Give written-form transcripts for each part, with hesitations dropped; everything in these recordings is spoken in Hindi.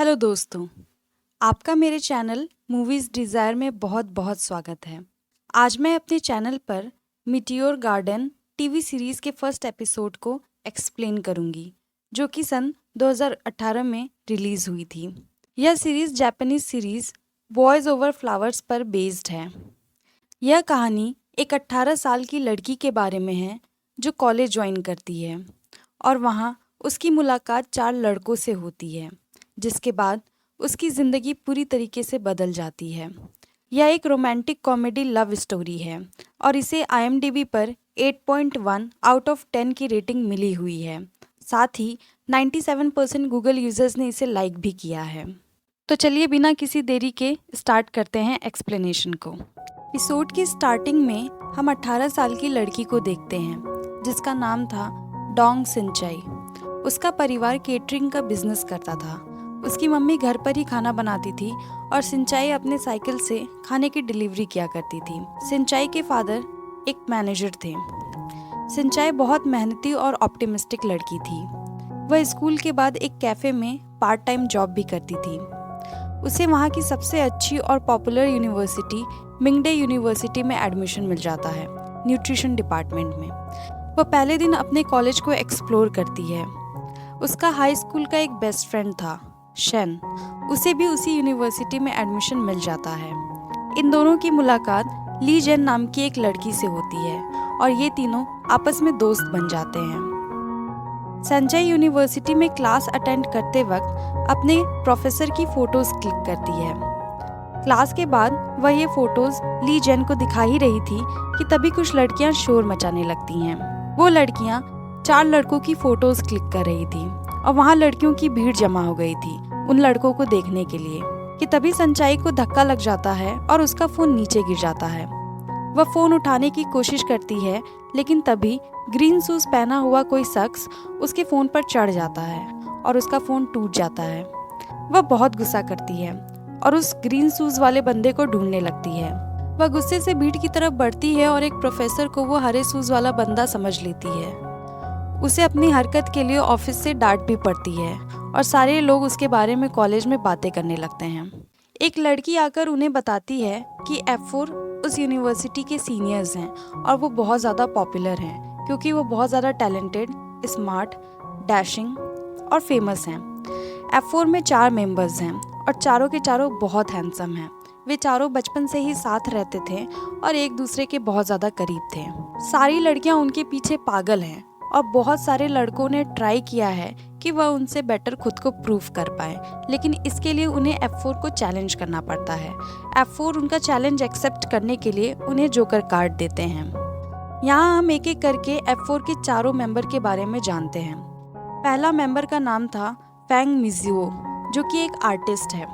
हेलो दोस्तों, आपका मेरे चैनल मूवीज़ डिज़ायर में बहुत बहुत स्वागत है। आज मैं अपने चैनल पर मीटियोर गार्डन टीवी सीरीज़ के फर्स्ट एपिसोड को एक्सप्लेन करूंगी, जो कि सन 2018 में रिलीज़ हुई थी। यह series Japanese series boys over flowers पर बेस्ड है। यह कहानी एक 18 साल की लड़की के बारे में है जो कॉलेज ज्वाइन करती है और वहाँ उसकी मुलाकात 4 लड़कों से होती है, जिसके बाद उसकी ज़िंदगी पूरी तरीके से बदल जाती है। यह एक रोमांटिक कॉमेडी लव स्टोरी है और इसे IMDb पर 8.1 आउट ऑफ 10 की रेटिंग मिली हुई है। साथ ही 97% गूगल यूज़र्स ने इसे लाइक भी किया है। तो चलिए बिना किसी देरी के स्टार्ट करते हैं एक्सप्लेनेशन को। एपिसोड की स्टार्टिंग में हम 18 साल की लड़की को देखते हैं, जिसका नाम था डोंग सिंचाई। उसका परिवार केटरिंग का बिजनेस करता था। उसकी मम्मी घर पर ही खाना बनाती थी और सिंचाई अपने साइकिल से खाने की डिलीवरी किया करती थी। सिंचाई के फादर एक मैनेजर थे। सिंचाई बहुत मेहनती और ऑप्टिमिस्टिक लड़की थी। वह स्कूल के बाद एक कैफ़े में पार्ट टाइम जॉब भी करती थी। उसे वहाँ की सबसे अच्छी और पॉपुलर यूनिवर्सिटी मिंगडे यूनिवर्सिटी में एडमिशन मिल जाता है, न्यूट्रिशन डिपार्टमेंट में। वह पहले दिन अपने कॉलेज को एक्सप्लोर करती है। उसका हाई स्कूल का एक बेस्ट फ्रेंड था, शेन। उसे भी उसी यूनिवर्सिटी में एडमिशन मिल जाता है। इन दोनों की मुलाकात ली जेन नाम की एक लड़की से होती है और ये तीनों आपस में दोस्त बन जाते हैं। संजय यूनिवर्सिटी में क्लास अटेंड करते वक्त अपने प्रोफेसर की फोटोज क्लिक करती है। क्लास के बाद वह ये फोटोज ली जेन को दिखा ही रही थी कि तभी कुछ लड़कियां शोर मचाने लगती हैं। वो लड़कियां 4 लड़कों की फोटोज क्लिक कर रही थी और वहाँ लड़कियों की भीड़ जमा हो गई थी उन लड़कों को देखने के लिए कि तभी संचाई को धक्का लग जाता है और उसका फोन नीचे गिर जाता है। वह फोन उठाने की कोशिश करती है, लेकिन तभी ग्रीन शूज पहना हुआ कोई शख्स उसके फोन पर चढ़ जाता है और उसका फोन टूट जाता है। वह बहुत गुस्सा करती है और उस ग्रीन शूज वाले बंदे को ढूंढने लगती है। वह गुस्से से भीड़ की तरफ बढ़ती है और एक प्रोफेसर को वो हरे शूज वाला बंदा समझ लेती है। उसे अपनी हरकत के लिए ऑफिस से डांट भी पड़ती है और सारे लोग उसके बारे में कॉलेज में बातें करने लगते हैं। एक लड़की आकर उन्हें बताती है कि F4 उस यूनिवर्सिटी के सीनियर्स हैं और वो बहुत ज़्यादा पॉपुलर हैं क्योंकि वो बहुत ज़्यादा टैलेंटेड, स्मार्ट, डैशिंग और फेमस हैं। F4 में 4 मेंबर्स हैं और चारों के चारों बहुत हैंडसम हैं। वे चारों बचपन से ही साथ रहते थे और एक दूसरे के बहुत ज़्यादा करीब थे। सारी लड़कियां उनके पीछे पागल हैं और बहुत सारे लड़कों ने ट्राई किया है कि वह उनसे बेटर खुद को प्रूव कर पाए, लेकिन इसके लिए उन्हें F4 को चैलेंज करना पड़ता है। F4 उनका चैलेंज एक्सेप्ट करने के लिए उन्हें जोकर कार्ड देते हैं। यहाँ हम एक एक करके F4 के चारों मेंबर के बारे में जानते हैं। पहला मेंबर का नाम था फैंग मिजुओ, जो कि एक आर्टिस्ट है।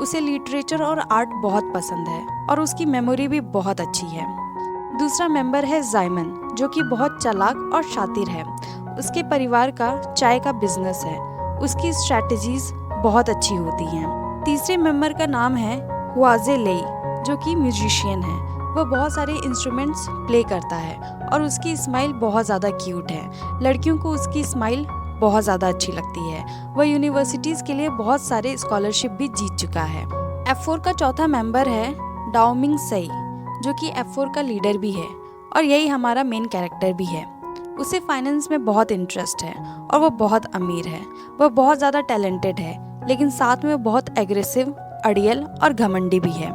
उसे लिटरेचर और आर्ट बहुत पसंद है और उसकी मेमोरी भी बहुत अच्छी है। दूसरा मेंबर है जाइमन, जो कि बहुत चालाक और शातिर है। उसके परिवार का चाय का बिजनेस है। उसकी स्ट्रैटेजीज बहुत अच्छी होती हैं। तीसरे मेंबर का नाम है हुआजे लेई, जो कि म्यूजिशियन है। वह बहुत सारे इंस्ट्रूमेंट्स प्ले करता है और उसकी स्माइल बहुत ज़्यादा क्यूट है। लड़कियों को उसकी स्माइल बहुत ज़्यादा अच्छी लगती है। वह यूनिवर्सिटीज़ के लिए बहुत सारे स्कॉलरशिप भी जीत चुका है। F4 का चौथा मेंबर है डाओमिंग सई, जो कि F4 का लीडर भी है और यही हमारा मेन कैरेक्टर भी है। उसे फाइनेंस में बहुत इंटरेस्ट है और वो बहुत अमीर है। वह बहुत ज़्यादा टैलेंटेड है, लेकिन साथ में बहुत एग्रेसिव, अड़ियल और घमंडी भी है।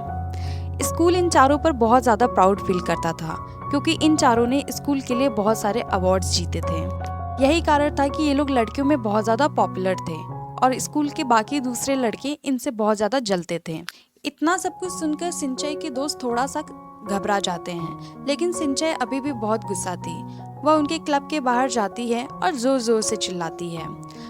स्कूल इन चारों पर बहुत ज़्यादा प्राउड फील करता था क्योंकि इन चारों ने स्कूल के लिए बहुत सारे अवार्ड्स जीते थे। यही कारण था कि ये लोग लड़कियों में बहुत ज़्यादा पॉपुलर थे और स्कूल के बाकी दूसरे लड़के इनसे बहुत ज़्यादा जलते थे। इतना सब कुछ सुनकर सिंचाई के दोस्त थोड़ा सा घबरा जाते हैं, लेकिन सिंचाई अभी भी बहुत गुस्सा थी। वह उनके क्लब के बाहर जाती है और जोर जोर से चिल्लाती है।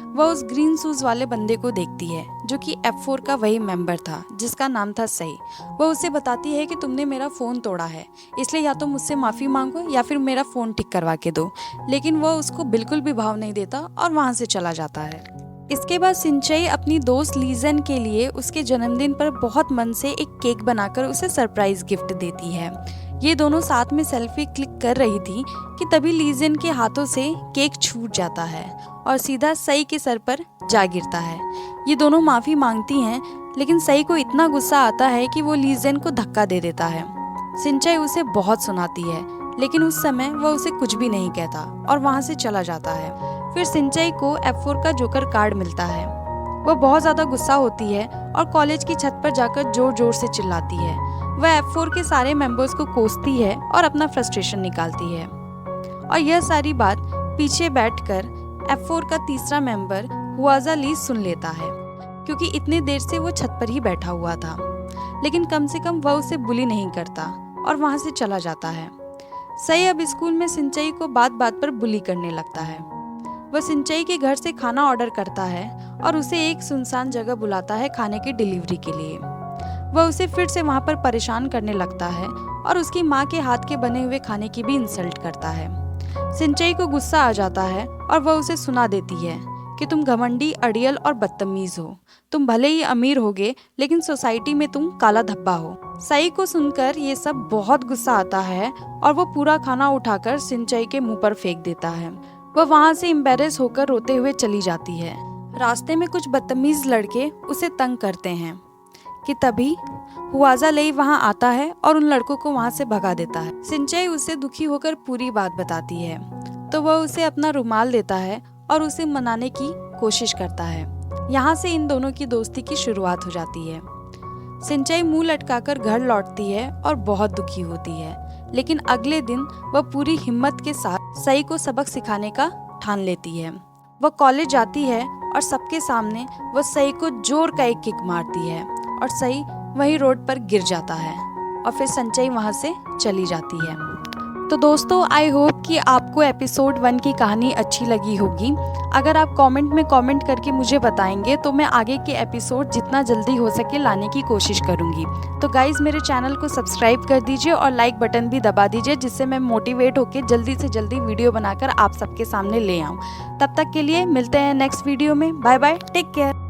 वह उस ग्रीन शूज वाले बंदे को देखती है, जो कि F4 का वही मेंबर था जिसका नाम था सई। वह उसे बताती है कि तुमने मेरा फ़ोन तोड़ा है, इसलिए या तो मुझसे माफ़ी मांगो या फिर मेरा फ़ोन ठीक करवा के दो। लेकिन वह उसको बिल्कुल भी भाव नहीं देता और वहाँ से चला जाता है। इसके बाद सिंचाई अपनी दोस्त लीजन के लिए उसके जन्मदिन पर बहुत मन से एक केक बनाकर उसे सरप्राइज गिफ्ट देती है। ये दोनों साथ में सेल्फी क्लिक कर रही थी कि तभी लीजियन के हाथों से केक छूट जाता है और सीधा सई के सर पर जा गिरता है। ये दोनों माफ़ी मांगती हैं, लेकिन सई को इतना गुस्सा आता है कि वो लीजियन को धक्का दे देता है। सिंचाई उसे बहुत सुनाती है, लेकिन उस समय वह उसे कुछ भी नहीं कहता और वहाँ से चला जाता है। फिर सिंचाई को F4 का जोकर कार्ड मिलता है। वह बहुत ज़्यादा गुस्सा होती है और कॉलेज की छत पर जाकर जोर जोर से चिल्लाती है। वह F4 के सारे मेंबर्स को कोसती है और अपना फ्रस्ट्रेशन निकालती है। और यह सारी बात पीछे बैठकर F4 का तीसरा मेंबर हुआजा ली सुन लेता है, क्योंकि इतने देर से वो छत पर ही बैठा हुआ था। लेकिन कम से कम वह उसे बुली नहीं करता और वहाँ से चला जाता है। सई अब स्कूल में सिंचाई को बात बात पर बुली करने लगता है। वह सिंचाई के घर से खाना ऑर्डर करता है और उसे एक सुनसान जगह बुलाता है खाने की डिलीवरी के लिए। वह उसे फिर से वहाँ पर परेशान करने लगता है और उसकी माँ के हाथ के बने हुए खाने की भी इंसल्ट करता है। सिंचाई को गुस्सा आ जाता है और वह उसे सुना देती है कि तुम घमंडी, अड़ियल और बदतमीज हो। तुम भले ही अमीर होगे, लेकिन सोसाइटी में तुम काला धब्बा हो। सई को सुनकर ये सब बहुत गुस्सा आता है और वो पूरा खाना उठाकर सिंचाई के मुंह पर फेंक देता है। वह वहाँ से एम्बेरस होकर रोते हुए चली जाती है। रास्ते में कुछ बदतमीज लड़के उसे तंग करते हैं कि तभी हुआजा लेई वहाँ आता है और उन लड़कों को वहाँ से भगा देता है। सिंचाई उसे दुखी होकर पूरी बात बताती है, तो वह उसे अपना रुमाल देता है और उसे मनाने की कोशिश करता है। यहाँ से इन दोनों की दोस्ती की शुरुआत हो जाती है। सिंचाई मुंह लटकाकर घर लौटती है और बहुत दुखी होती है, लेकिन अगले दिन वह पूरी हिम्मत के साथ सई को सबक सिखाने का ठान लेती है। वह कॉलेज जाती है और सबके सामने वह सई को जोर का एक किक मारती है और सई वहीं रोड पर गिर जाता है और फिर सिंचाई वहां से चली जाती है। तो दोस्तों, आई होप कि आपको एपिसोड 1 की कहानी अच्छी लगी होगी। अगर आप कमेंट में कमेंट करके मुझे बताएंगे तो मैं आगे के एपिसोड जितना जल्दी हो सके लाने की कोशिश करूंगी। तो गाइज, मेरे चैनल को सब्सक्राइब कर दीजिए और लाइक बटन भी दबा दीजिए, जिससे मैं मोटिवेट होकर जल्दी से जल्दी वीडियो बनाकर आप सबके सामने ले आऊँ। तब तक के लिए मिलते हैं नेक्स्ट वीडियो में। Bye bye, take care.